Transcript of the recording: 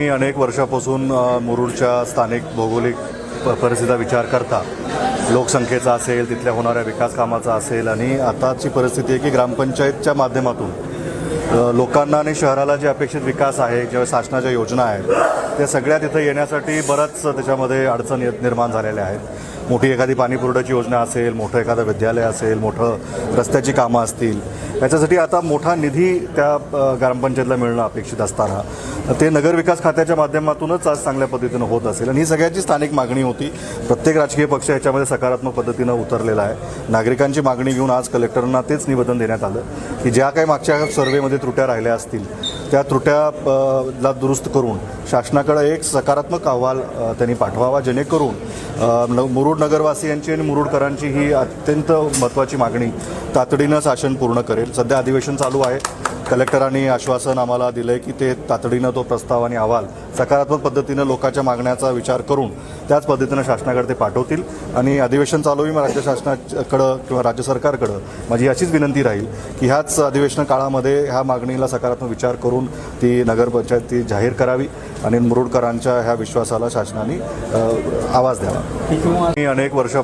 मी अनेक वर्षापासून मुरुडच्या स्थानिक भौगोलिक परिस्थितीचा विचार करता लोकसंख्येचा असेल, तिथल्या होणाऱ्या विकास कामाचा असेल आणि आताची परिस्थिती आहे की ग्रामपंचायतच्या माध्यमातून लोकांना आणि शहराला जे अपेक्षित विकास आहे, ज्या शासनाच्या योजना आहेत त्या सगळ्या तिथं येण्यासाठी बरंच त्याच्यामध्ये अडचण निर्माण झालेल्या आहेत। मोठी एखादी पाणीपुरवठ्याची योजना असेल, मोठं एखादं विद्यालय असेल, मोठं रस्त्याची कामं असतील, याच्यासाठी आता मोठा निधी त्या ग्रामपंचायतला मिळणं अपेक्षित असताना ते नगरविकास खात्याच्या माध्यमातूनच आज चांगल्या पद्धतीनं होत असेल आणि ही सगळ्याची स्थानिक मागणी होती। प्रत्येक राजकीय पक्ष याच्यामध्ये सकारात्मक पद्धतीनं उतरलेला आहे। नागरिकांची मागणी घेऊन आज कलेक्टरांना तेच निवेदन देण्यात आलं की ज्या काही मागच्या सर्व्हेमध्ये त्रुट्या राहिल्या असतील त्या त्रुट्याला दुरुस्त करून शासनाकडे एक सकारात्मक अहवाल त्यांनी पाठवावा, जेणेकरून मुरुड नगरवासियांची आणि मुरुडकरांची ही अत्यंत महत्त्वाची मागणी तातडीनं शासन पूर्ण करेल। सध्या अधिवेशन चालू आहे। कलेक्टरांनी आश्वासन आम्हाला दिलं आहे की ते तातडीनं तो प्रस्ताव आणि अहवाल सकारात्मक पद्धतीनं लोकांच्या मागण्याचा विचार करून त्याच पद्धतीनं शासनाकडे ते पाठवतील आणि अधिवेशन चालू आहे। राज्य शासनाकडं किंवा राज्य सरकारकडं माझी अशीच विनंती राहील की ह्याच अधिवेशन काळामध्ये ह्या मागणीला सकारात्मक विचार करून ती नगरपंचायत ती जाहीर करावी आणि मुरुडकरांच्या ह्या विश्वासाला शासनाने आवाज द्यावा। अनेक वर्ष